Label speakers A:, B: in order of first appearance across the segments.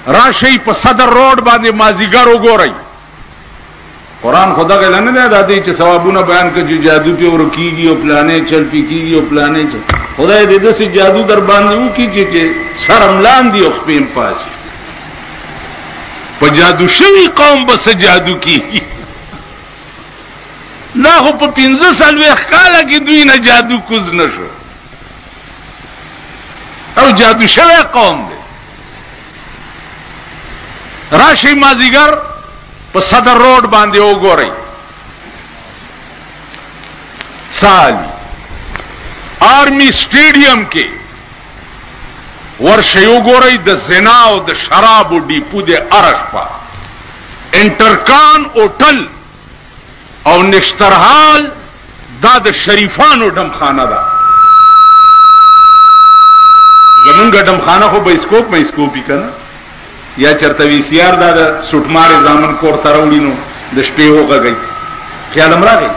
A: راشي په صدر روډ باندې مازیګر وګورئ. قرآن خدا غل نه دی دا دي چې ثوابونه بیان کوي، جادو په ورکیږي او پلانې چل پیږي او پلانې چل. خدای دې د سي جادو در باندې وکړي چې سرملان دي او خپل پاس په جادو شوی قوم بس جادو کیږي. لا خو په 15 سال وښکاله کې دوی نه جادو کوز نشو او جادو شوی قوم دی. راشي مازیګر په صدر روډ باندې وګورئ. سالی آرمی سټیډیم کې ورشي وګورئ د زنا او د شراب او ډیپو د ارشپا انټرکان هوټل او نشترحال دا د شریفانو ډمخانه ده. زمونږ ډمخانه خو بایسکوپ مایسکوپی کنه یا چرته وی سی آر دا د سټمار زامن کور تروړینو د شپې وګږي. خیال امراغي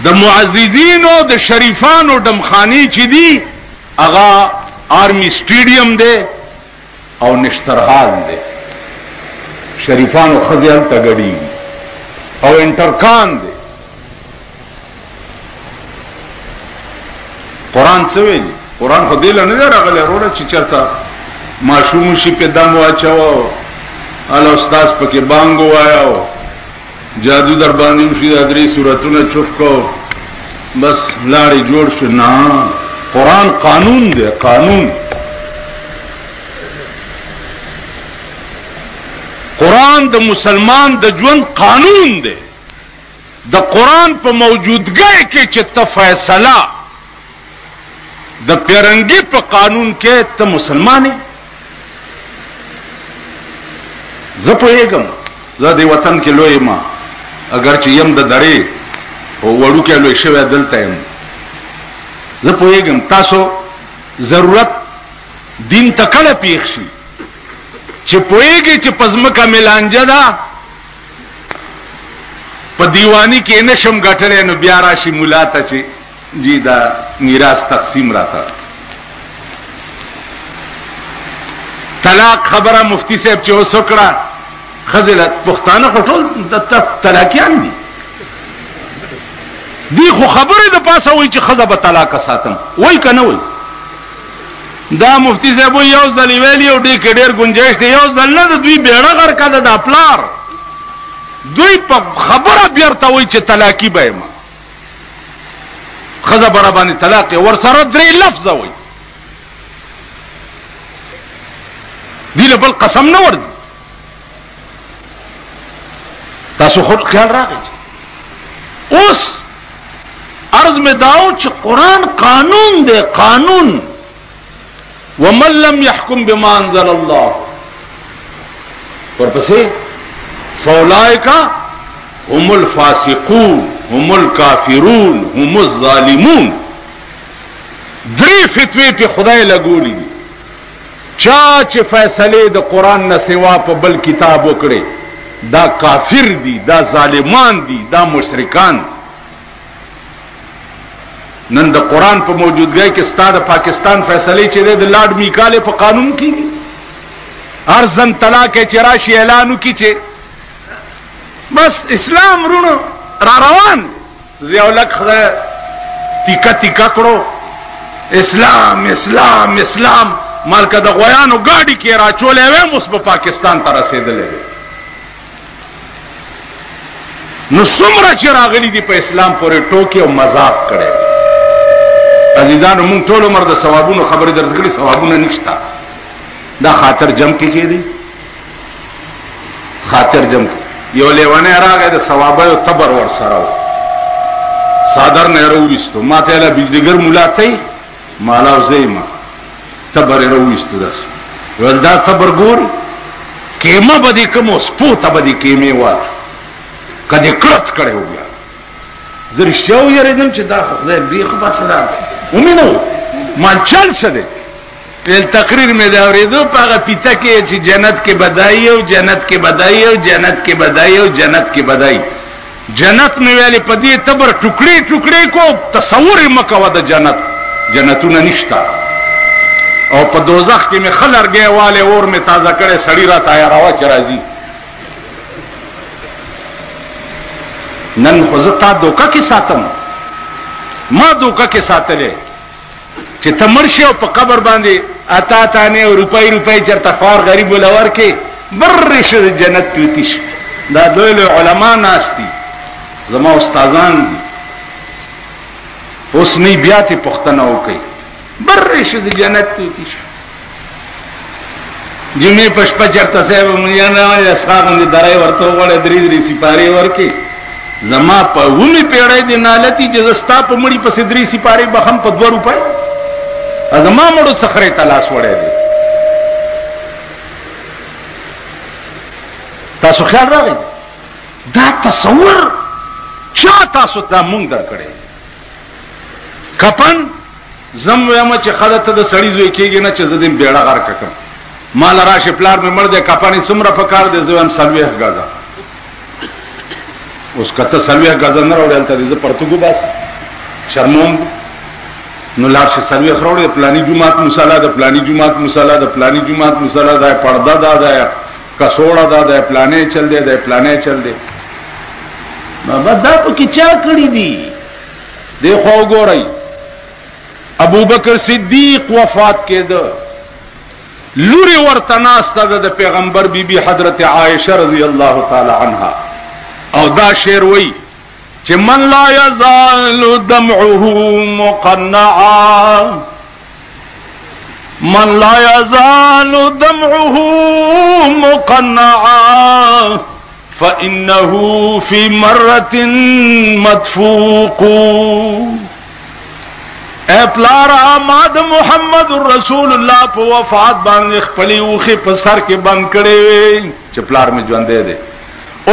A: د معززینو د شریفانو ډمخانی چې دی هغه آرمی سټیډیم دی او نشترحال دی. شریفانو خزیل تګړي او انټرکان دی. قرآن څه ویلي؟ قرآن خو دې نه راغلی وروره چې چرته معشوم شي په دم واچو ال استاد پکې بانګ وایو جادو در باندې شي د درې صورتونه چوف کو بس لاړې جوړ شو. نه، قرآن قانون دی. قانون قرآن د مسلمان د ژوند قانون دی. د قرآن په موجودګۍ کې چې ته فیصله د پیرنګي په قانون کې ته مسلمانې. زه پوهېږم زه د وطن کې لوی ما اگر چې یم د درې او وړو کې لوی شوی دلته یم. زه پوهېږم تاسو ضرورت دین ته کله پیښ شي چې پوهېږي چې په ځمکه ملانجه ده په دیوانی کې نشم ګټلی نو بیا راشي ملا ته چې جی دا میراث تقسیم راته. طلاق خبره مفتی صاحب چې اوس وکړه خزلت پښتانه خو ټول طلاقیان دي. دی خو خبره د پاسه وایي چې ښځه به طلاق ساتم وایي که نه وایي. دا مفتی صاحب وایي یو ځل ویلي او ډېر کې ډېر گنجایش دی. یو ځل نه د دوی بیړه غرقه ده دا پلار دوی په خبره بیرته وایي چې طلاقي به یم ښځه به را باندې طلاق یې ورسره 3 لفظه وایي. دی له بل قسم نه ورځي. تاسو خو خیال راغی اوس عرض میں داو چې قرآن قانون دی. قانون ومن لم يحكم بما انزل الله ورپسې فاولئک هم الفاسقون هم الكافرون هم الظالمون. 3 فتوی په خدای لګولي دي. چا چې فیصله د قرآن نه سوا په بل کتاب وکړي دا کافر دي، دا ظالمان دي، دا مشرکان دي. نن د قرآن په موجودګۍ کې ستاسو د پاکستان فیصله چې د لارډ میکاله په قانون کېږي. ارزن طلاق چې راشي اعلان وکړي چې بس اسلام رونو را روان زیاولک خدای تیکا تیکا کړو اسلام اسلام اسلام مالکه د غویانو گاڑی کې را چولې وې اوس په پاکستان ته رسیدلې. نو څومره چې راغلي دي په اسلام پورې ټوکې او مذاق کړي. عزیزانو مونږ ټول عمر د ثوابونو خبرې درته کړې ثوابونه نشته. دا خاطر جمع کې کېدی خاطر جمع یو لیوانه راغی د ثوابه او تبر ور سره صادر نه ورويستو ما ته له بجلیګر مولا ته مالا زېما تبر ورويستو داس ولدا تبر ګور کېما بدی کوم سپو ته بدی کېمه و کدی کړت کړو بیا زرشتیاو یریدم چې دا خدای به خو بسلام ومنو مال چل څه دی په تقریر مې دا اوریدو په هغه پیته کې چې جنت کې بدایي او جنت کې بدایي او جنت کې بدایي او جنت کې بدایي. جنت مې ویلې په دې تبر ټوکړي ټوکړي کو تصور مکو د جنت جنتونه نشتا او په دوزخ کې مې خلرګې والے اور مې تازه کړي سړی را تیاراوه چې راځي. نن خو زه تا دوکه کې ساتم، ما دوکه کې ساتلې چې ته مړ شې او په قبر باندې اتا تانه روپۍ چرته خوار غریب ولور کې بر شه جنت پیتی شي. دا دوی له علما ناس دي، زما استادان دي، اوس نه بیا ته پښتنه وکي بر شه جنت پیتی شي. جمعې پښپا چرته صاحب مليانه اسخاغند درای ورته وړه درې سپاره ورکي. زما په ومي پیړې دي نالتی چې زستا په مړی په سدري سپاره بخم په 2 روپۍ زما مړو څخره تلاش وړې دي. تاسو خیال راغی دا تصور چا تاسو ته مونږ درکړي. کفن زم یم چې خدته د سړی زوی کېږي نه چې زدين بیړه غار ککم مال راشه پلار مې مړ دې کفن څومره فکر دې زویم سلويخ غزا اوس کته سلويخ غزا نه راوړل ته دې پرتګو باس شرموم نو لار شي سلويخ راوړل پلاني جمعات مصلا د پلاني جمعات مصلا د پلاني جمعات مصلا د پردا دا کسوڑا دا پلانے چل دے پلانے چل دے. بابا دا پا کی چا کری دی دیکھو گو رئی ابو بکر صدیق وفات کے دا لوری ورتناستا دا پیغمبر بی بی حضرت عائشہ رضی اللہ تعالی عنہ او دا شعر وئی چھ من لا یزال دمعه مقنعا من لا يزال دمعه مقنعا فإنه في مرة مدفوق. اے پلارا ماد محمد رسول اللہ پا وفات باندې خپلی اوخی پا سر کے بند کرے وے چه پلار میں جواندے دے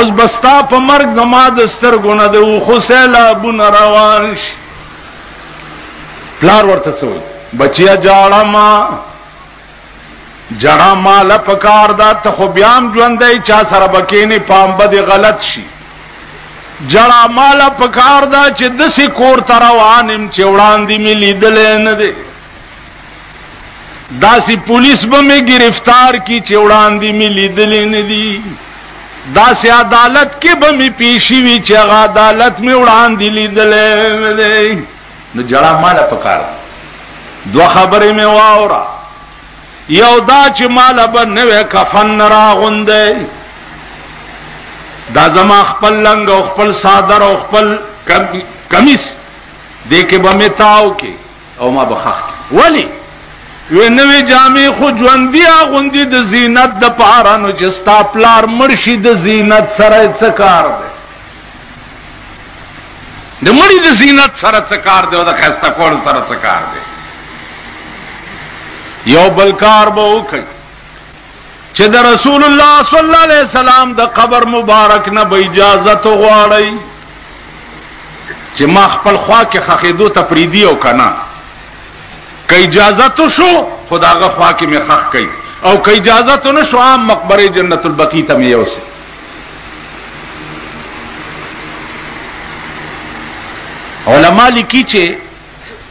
A: اس بستا پا مرگ زماد استرگونا دے اوخو سیلابون روانش. پلار ورطا سوئی بچیا جڑا ما لپکار دا تخو بیام جوندائی چا سر بکینی پام بد غلط شی. جڑا ما لپکار دا چی دسی کور تروانم چی وڑان دی ملی دلین دے داسی پولیس بمی گرفتار کی چی وڑان دی ملی دلین دی داسی عدالت کی بمی پیشی وی چی اغا عدالت میں وڑان دی لی دلین دے. نو جڑا ما لپکار دا دو خبری میں واورا یو دا چی مالا بنوے کفن را غندے دا زما خپل لنگ او خپل صادر او خپل کمیس دیکھے بمیتاو کے او ما بخاق کے ولی وی نوی جامی خو جوندی آغندی دا زینت دا پارانو چستا پلار مرشی دا زینت سرائی چکار دے دا مری دا زینت سرائی چکار دے و دا خیستا کون سرائی چکار دے. یو بلکار بہو کئی چھ دا رسول اللہ صلی اللہ علیہ وسلم دا قبر مبارک نا با اجازت غوارئی چھ ما خپل خواہ کے خخیدو تا پریدیو کنا کہ اجازتو شو خدا غا خواہ کی میں خخ کئی او کہ اجازتو نشو عام مقبر جنت البقی تا میو سے. علماء لکی چھ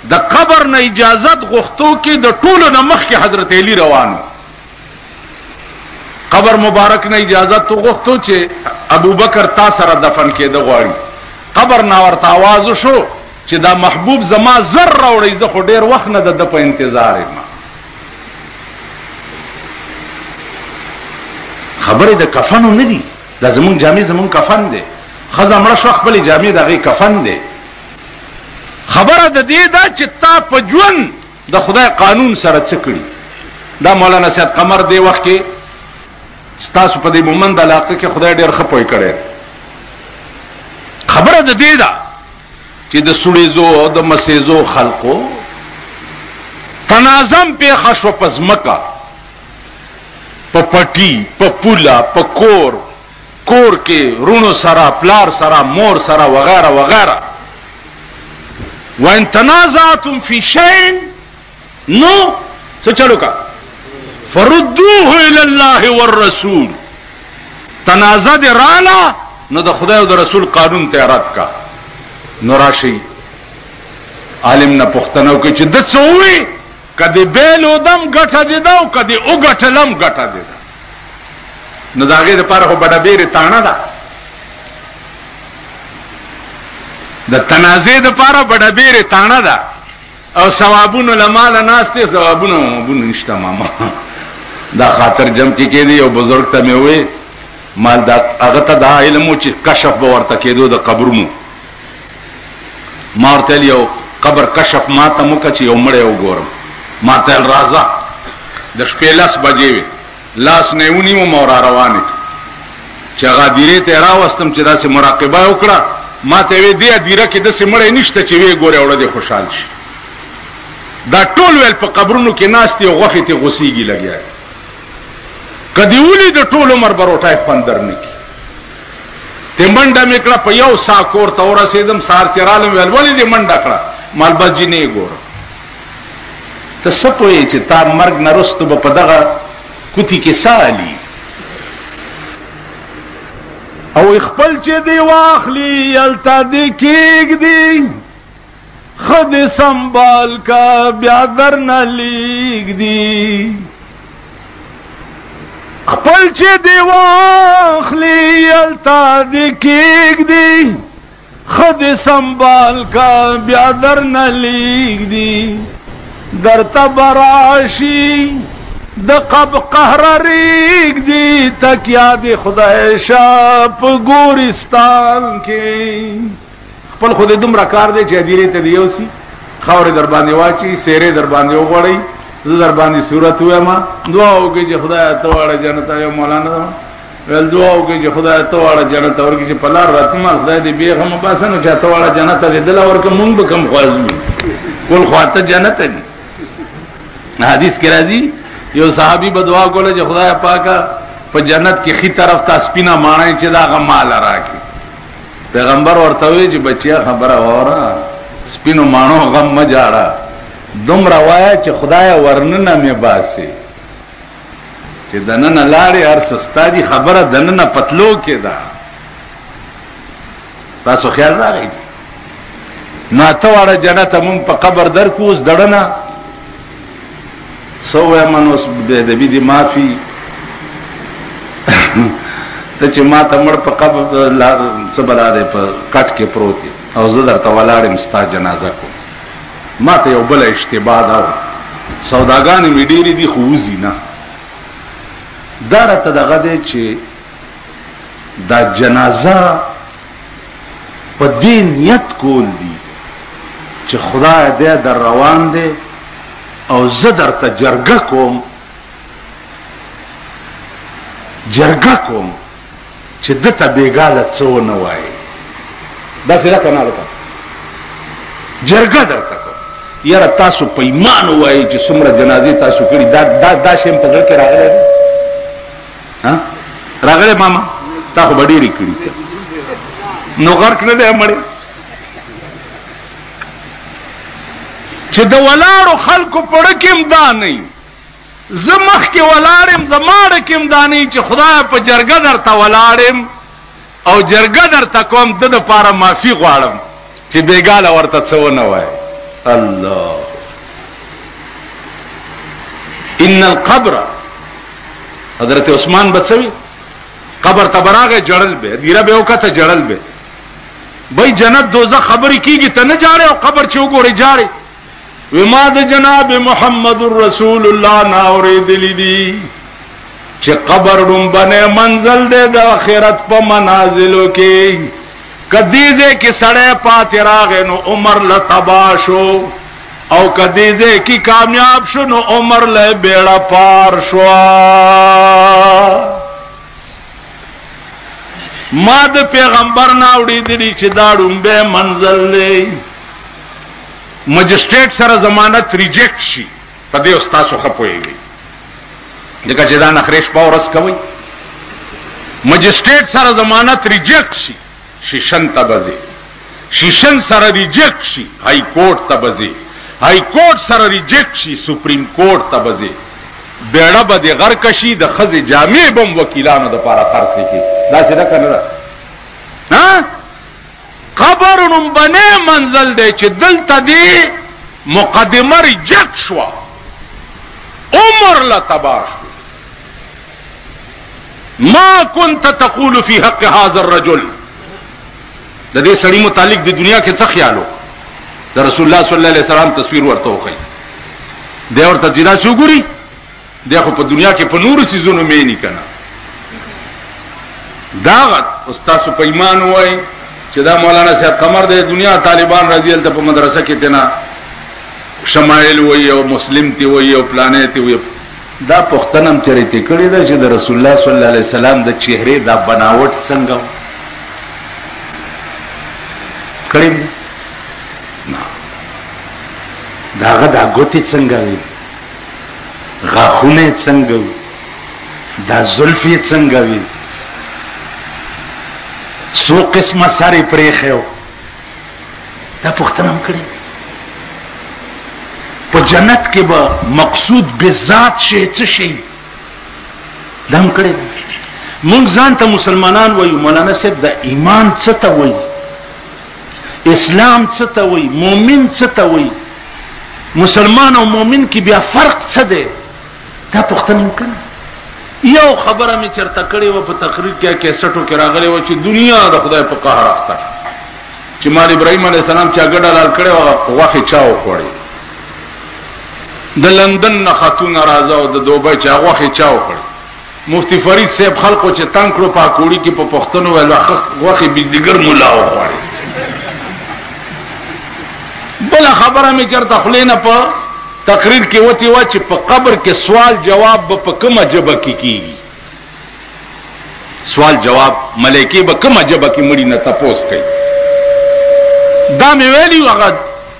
A: دا قبر نا اجازت غختو کی دا طول نمخ کی حضرت علی روانو قبر مبارک نا اجازت تو غختو چے ابو بکر تا سر دفن کے دا غواری قبر ناورت آوازو شو چے دا محبوب زما زر روڑی زخو دیر وقت نا دا پا انتظار ما. خبر دا کفنو ندی دا زمون جامع زمون کفن دے خزا مرش وقت بلی جامع دا غی کفن دے. خبر د دې دا چې تا په ژوند د خدای قانون سره څه کړي. دا مولانا سید قمر دی وخت کې ستاسو په دې مومند علاقه کې خدای ډېر ښه پوي کړي. خبره د دې دا چې د سړيزو او د مسیزو خلقو تناظم په خشو پس مکه په پټي په پولا په کور کې رونو سره پلار سره مور سره وغیرہ وغیرہ. وَإِن تَنَازَعْتُمْ فِي شَيْءٍ نو څه چلو کا فَرُدُّوهُ إِلَى اللَّهِ وَالرَّسُولِ تنازع دې رااله نو د خدای او د رسول قانون ته رد کا. نو راشي عالم نه پښتنو کې چې د څووي کدی بیلو دم ګټه دی دا او کدی او ګټلم ګټه دی دا. نو د هغې دپاره خو بډبېرې تاڼه ده، د تنازع دپاره بډبېرې تاڼه ده او ثوابونو له ماله ناست دی، ثوابونه مابونه نشته ماما. دا خاطر جمع کې کېدی. یو بزرګ ته مې ووی مال دا هغه ته دا علم و چې کشف به ورته کېدو د قبرونو. ما ورته ویل یو قبر کشف ما ته مو که چې یو مړی وګورم. ما ته ویل راځه. د شپې 10 بجې وې، لاس نه یې ونیوم او را روانې چې هغه هدیرې ته یې راوستم چې داسې مراقبه یې وکړه. ما ته یې ویې دې هدیره کې داسې مړی نشته چې ویې ګورې اوړه دې خوشحال شي. دا ټول ویل په قبرونو کې ناست دي او غوښې ته غوسېږي لګیا دي. که دې ولي د ټول عمر به روټۍ خوند در نه کړي. ته منډه مې کړه، په یو سا کور ته ورسېدم، سهار چې رالم ویل ولې دې منډه کړه؟ مال بس جي نه یې ګوره. ته څه پوهې چې تا مرګ نه رستو به په دغه کوتي کې سا علي او خپل چې دی واخلي هلته دې کېږدي، ښه دې سنبال کا بیا در نه لیږدي. خپل چې دی واخلي هلته دې کېږدي، ښه دې سنبال کا بیا در نه لیږدي. درته به راشي د قهر ریږدي، تکیه دې خدای شه په ګورستان کې. خپل خو دې دومره کار دی چې هدیرې ته دې یوسي، خاورې در باندې واچي، سیرې در باندې وغوړئ، زه در باندې صورت ویمه، دعا وکړئ چې خدایه ته واړه جنت. یو مولانا ویل دعا وکړئ چې خدایه ته واړه جنت ورکړي، چې په لار راتلم خدای دې بې غمه باسه نو چې ته واړه جنت دې دله ورکړه، مونږ به کم خواځو کول خواته جنت دي. حدیث کې راځي یو صحابي به دعا کوله چې خدای پاکه په جنت کې خي طرف ته سپینه ماڼۍ چې دا هغه مال راکړي. پیغمبر ورته وی چې بچیا خبره واوره، سپینو ماڼو غم مه جاړه، دومره وایه چې خدای ورننه مې باسي، چې دننه لاړې هر څه ستا دي، خبره دننه پتلو کې ده. تاسو خیال راغی نو اته واړه جنت مونږ په قبر درکو. اوس دړنه څه ووایم نو اوس بېادبي دې معافي. ته چې ما ته مړ په قبر څه بلا دی په کټ کې پروت دی او زه درته ولاړ یم ستا جنازه کوم. ما ته یو بله اشتباه دا وه، سوداګانې مې ډېرې دي خو وځي نه. دا راته دغه دی چې دا جنازه په دې نیت کول دي چې خدای دې در روان دی او زه درته جرګه کوم چې دته بېګاله څه ونه وایي. داسې راته نه لکه جرګه درته کوم. یاره تاسو په ایمان ووایئ چې څومره جنازې تاسو کړي، دا شی په زړه کې راغلی دی؟ راغلی ماما تا خو به ډېرې کړي نو غرق نه دی مړی. چې د ولاړو خلکو پړه کې هم دا نه، زه مخکې ولاړ یم، زما ډه کې هم دا نه چې خدایه په جرګه درته ولاړ یم او جرګه درته کوم، د دپاره معافي غواړم چې بېګاله ورته څه ونه وایي. الله ان القبر، حضرت عثمان به څه وي، قبر ته به راغی جړل به، هدیره به یې وکته جړل به. بھائی جنت دوزخ خبرې کېږي ته نه جاړې او قبر چې وګورې جاړې. وی ما د جناب محمد رسول الله نه اورېدلي دي چې قبر ډومبنی منزل دی د آخرت په منازلو کې. کدی ځای کې سړی پاتې راغی نو عمر له تباه شو، او کدی ځای کې کامیاب شو نو عمر له بیړه پار شوه. ما د پیغمبر نه اورېدلي چې دا ډومبی منزل دی. مجسټریټ سره ضمانت ریجیکټ شي، په دې اوس تاسو ښه پوهېږئ، ځکه چې دا نخرې شپه ورځ کوئ. مجسټریټ سره ضمانت ریجیکټ شي، شیشن ته به ځې، شیشن سره ریجیکټ شي، هائی کورټ ته به ځې، هائی کورټ سره ریجیکټ شي، سپریم کورټ ته به ځې. بیړه به دې غرقه شي، د ښځې جامې به هم وکیلانو دپاره خرڅې کړي. داسې ده که نه ده؟ قبر نومبنی منزل دی چې دلته دی مقدمه ریجیکټ شوه، عمر لا تباہ شو. ما كنت تقول في حق هذا الرجل. د دې سړي متعلق د دنیا کې څه خیالو؟ د رسول الله صلی الله علیه وسلم تصویر ورته وکړي. دی ورته چې دا څه وګوري؟ دی خو په دنیا کې په نورو سيزونو مې نه کنه. دا استاد په ایمان وای چې دا مولانا صاحب قمر د دنیا طالبان رضی الله په مدرسه کې تنا شمائل وای او مسلم تی وای او پلانې تی وای. دا پښتنم چریته کړی دا چې د رسول الله صلی الله علیه وسلم د چهره دا بناوټ څنګه کړی داغه دا ګوتی څنګه وي، غاخونه څنګه وي، دا زلفی څنګه وي، څو قسمه ساری پرېخو. دا پښتنم کړی. په جنت کې به مقصود بذات شي څه شي دم کړی. مونږ ځان ته مسلمانان وایو. مولانا صاحب د ایمان څه ته وایي، اسلام څه ته وایي، مؤمن څه ته وایي، مسلمان او مؤمن کې بیا فرق څه دی؟ دا پښتنم کړی. یو خبره می چرته کړې و په تقریر کې کیسټو کې راغلی و چې دنیا د خدای په قهر اخته چې مال ابراهيم عليه السلام چا ګډه لال کړي او واخې چاو خوړي. د لندن نه خاتون راځه او د دوبۍ چا واخې چاو خوړي. مفتی فرید صاحب خلکو چې تنگ کړو پاکوړي کې په پښتنو ویل واخې بجلیګر مولا و خوړي. بل خبره می چرته خلینه په تقریر کې وتی و چې په قبر کې سوال جواب په کومه جبه کې کیږي. سوال جواب ملائکه به کومه جبه کې مړی نه تاسو کوي. دا مې ویلی هغه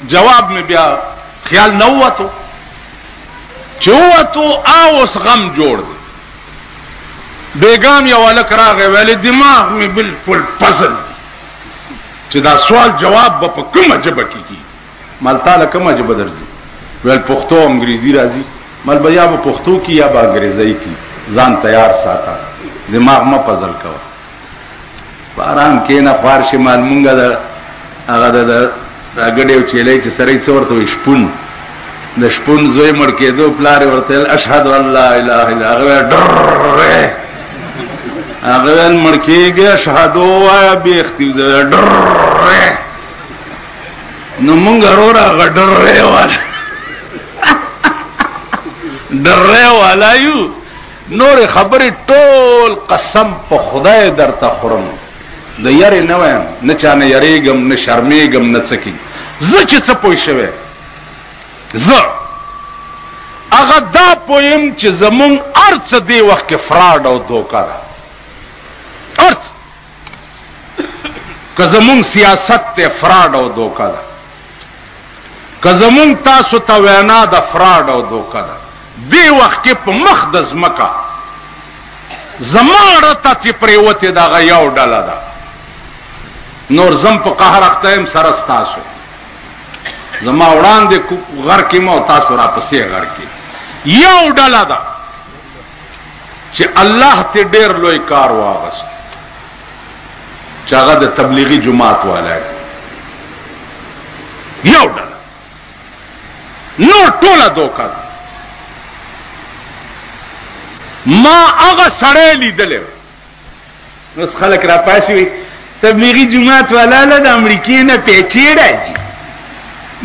A: جواب مې بیا خیال نه وته چې وته اوس غم جوړ دی. بیگام یو الک راغی ویل دماغ مې بالکل پزل چې دا سوال جواب په کومه جبه کې کیږي. مال تعالی کومه جبه درځي؟ ویل پښتو انګریزي راځي. مال بیا په پښتو کې یا په انګریزي کې ځان تیار ساته، دماغ ما پزل کوه. باران کې نه فارشي مال مونږه د هغه د راګډیو چيلې چې سره څورته شپون د شپون زوی مړ کېدو پلار ورته اشهد ان لا اله الا الله هغه مړ کېږي اشهد وایا به اختیو ډر نو مونږ ورا غډر والا ډر والا یو. نور خبرې ټول قسم په خدای درته خورم د یاري نه وایم، نه چانه یریګم، نه شرمېګم، نه څکی. زه چې څه پوه شوی زه هغه دا پویم چې زمونږ ارڅ دی وخت کې فراډ او دوکه ده. ارڅ که زمونږ سیاست ته فراډ او دوکه ده، که زمونږ تاسو ته وینا د فراډ او دوکه ده. دی وخت کې په مخ د ځمکه زما رته چې پرېوتې دغه یو ډله ده. نور زم په قهر اخته یم سره ستاسو. زما وړاندې غر کې مو تاسو را پسې غر کې یو ډله ده چې الله ته ډېر لوی کار واغست چې هغه د تبلیغي جماعت والا یو ډله. نور ټوله دوکه ده. ما هغه سړی لیدلی اوس خلک را پاسې وي تبلیغي جماعت والا له د امریکې نه پیچې راځي،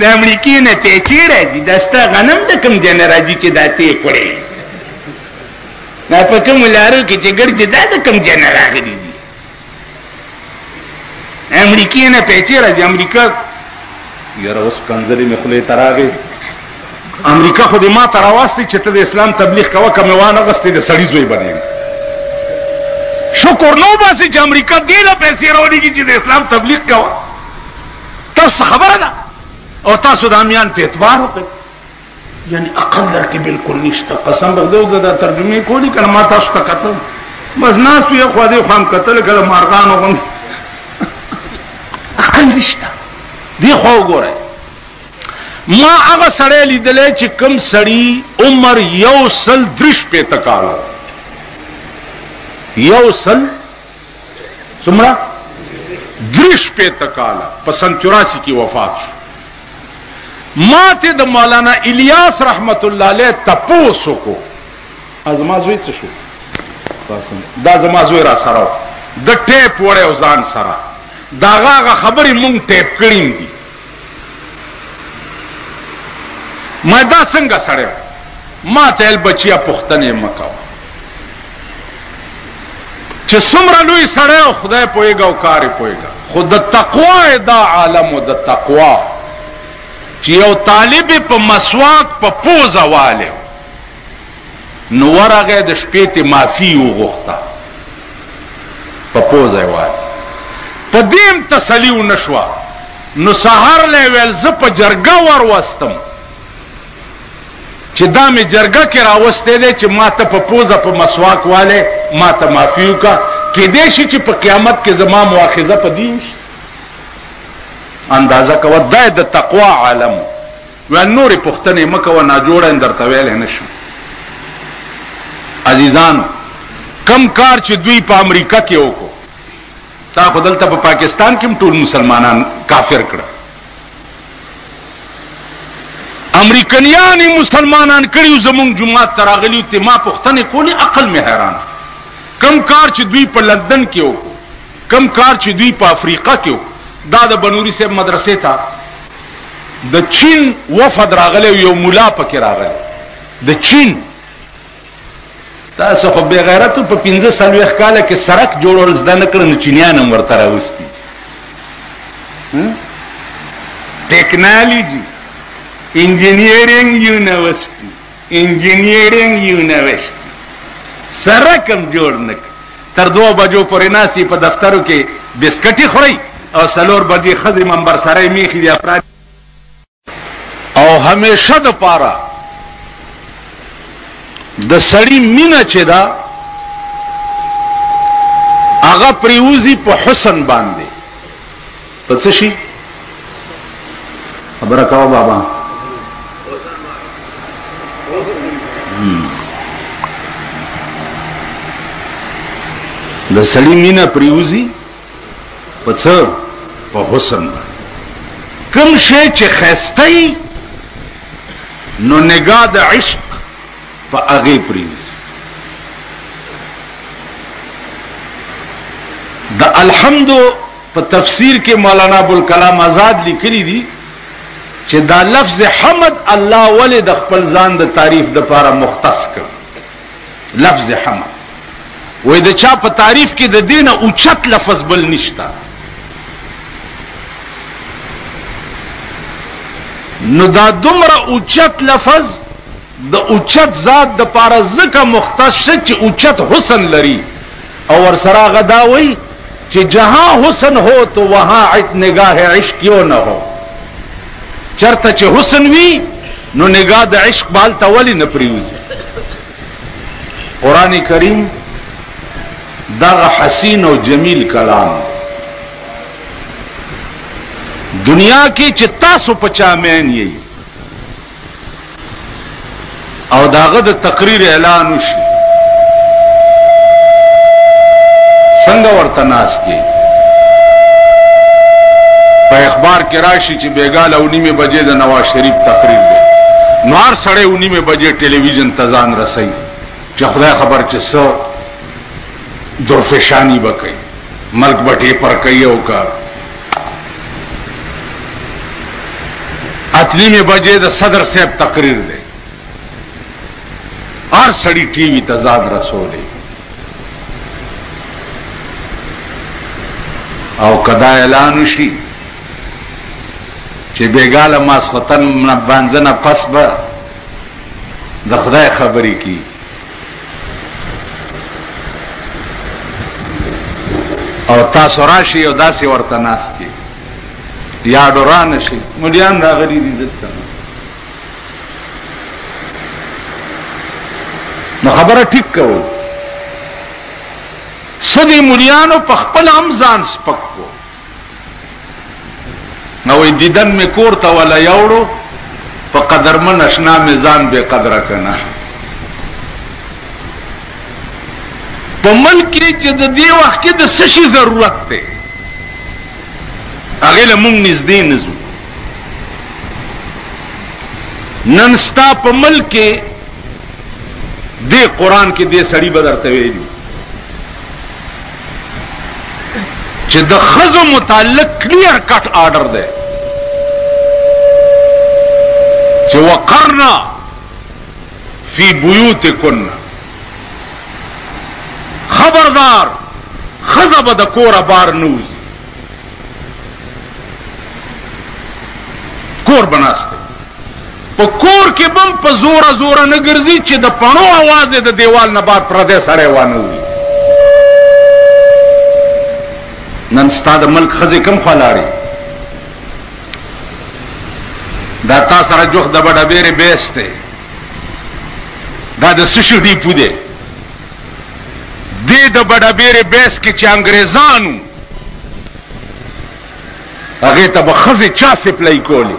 A: د امریکې نه پیچې راځي. دا ستا غنم د کوم ځای نه راځي چې دا تی کړې؟ دا په کومو لارو کې چې ګرځي دا د کوم ځای نه راغلي دي؟ امریکې نه پیچې راځي. امریکا یاره اوس کنځلې مې خولې ته راغی. امریکا خو دې ما ته راواستې چې ته د اسلام تبلیغ کوه، که مې وانه غستې د سړي زوی بنېږم. شکر نو باسي چې امریکا دې له پیسې راولېږي چې د اسلام تبلیغ کوه. تاسو خبره ده او تاسو د امیان په اعتبار وکړئ. یعنی عقل درکې بالکل نشته. قسم به خدای دا ترجمې کولی کنه ما تاسو ته کتل بس ناست یو خوا دې خوا م کتل که د مارغانو غوندې عقل نشته. دې خوا وګورئ. ما هغه سړی لیدلی چې کوم سړي عمر 103 کاله 103 کاله په سن 84 کې وفات شو. ما ته د مولانا الیاس رحمت الله علیه تپوسو کو ازما زوی څه شو دا زما زوی را سره د ټیپ وړو ځان سره داغه خبرې مونږ ټیپ کړیم دي ما دا څنګه سره ما ته بچیا پختنه مکو چې څومره لوی سره خدای پويګا او کار پويګا خود د تقوا دا عالم د تقوا چې یو طالب په مسواک په پوزه والے نو ورغه د شپې ته معافي وغوښته په پوزه والے په دیم تسلی ونشوا نو سحر له ویل ز په جرګه ور وستم چې دا می جرګه کې راوستې دي چې ما ته په پوزه په مسواک والے ما ته معافي وکا کې دې شي چې په قیامت کې زما مؤاخذه په دین شي اندازه کو د تقوا عالم و نور پختنه مکه و نا جوړه درته ویل نه شو عزیزانو کم کار چې دوی په امریکا کې وکړو تا خدلته په پاکستان کې ټول مسلمانان کافر کړه امریکایان مسلمانان کړیو زمونږ جمعه تراغلیو ته ما پختنه کولی عقل می حیران کم کار چې دوی په لندن کې وکړو کم کار چې دوی په افریقا کې وکړو دا د بنوري صاحب مدرسې ته د چین وفد راغلی یو مولا پکې راغلی د چین تاسو خو بے غیرتو په 15 کاله کې سړک جوړول زده نه کړو چینیان هم ورته راوستي ټیکنالوژي انجینیرینګ یونیورسيټي سړک هم جوړ نه تر 2 بجو پورې ناستي په دفترو کې بسکټي خوري او سلور بجې خزي منبر سره میخي دي افراد او همیشه د پاره د سړی مینه چې دا هغه پریوزی په حسن باندې په څه شي خبره کاوه بابا د سړی مینه پریوزی په څه په حسن کوم شی چې خستای نو نگاه د عشق په هغه پریز د الحمد په تفسیر کې مولانا ابوالکلام آزاد لیکلی دي چې دا لفظ حمد الله ولې د خپل ځان د تعریف د لپاره مختص کړ لفظ حمد وې د چا په تعریف کې د دینه اوچت لفظ بل نشتا نو دا دومره اوچت لفظ د اوچت ذات د پاره ځکه مختص چې اوچت حسن لري او ور سره غداوي چې جہاں حسن ہو تو وہاں نگاہ عشق کیوں نہ ہو چرته چې حسن وی نو نگاہ د عشق بال تولی نه پریوزي قران کریم دا حسین او جمیل کلام دنیا کې چې تاسو پچا مین یې او داغه د تقریر اعلان وشي څنګه ورته ناس کې په اخبار کې راشي چې بیګاله 9 بجې د نواز شریف تقریر دی نوار سړی 9 بجې ټلویزیون تزان رسي چې خدای خبر چې څو درفشانی وکړي ملک بټي پر کوي او کا 8 بجې د صدر صاحب تقریر دی هر سړی ټي وي تزاد رسولي او کدا اعلان شي چې بیګاله ماسختن باندې نه پس به د خدای خبرې کی او تاسو راشي او داسې ورته ناستي یا ډوران شي مليان راغلي دي دته نو خبره ټیک کوو سدي مليانو په خپل امزان سپکو نو دیدن می کورته ولا یوړو په قدرمن اشنا میزان به قدر کنه په ملک چې د دې وخت کې د څه شي ضرورت ده هغه له مونږ نږدې نزو نن ستا په ملک کې دې قرآن کې دې سړي به درته ویلي چې د ښځو متعلق کلیر کټ آرډر دی چې وقرنا فی بیوتکن، خبردار ښځه به د کوره بار نه وځي، کور به ناسته په کور کې بم په زوره زوره نه ګرځي چې د پڼو आवाज د دیوال نه بار پردی سړی وانه وي. نن ستا د ملک ښځې کم خوا لاړې؟ دا تا سره جوخت د بډبېرې بیس دی، دا د څه شي ډیپو دی؟ دې د بډبېرې بیس کې چې انګریزانو هغې ته به ښځې چا سپلۍ کولې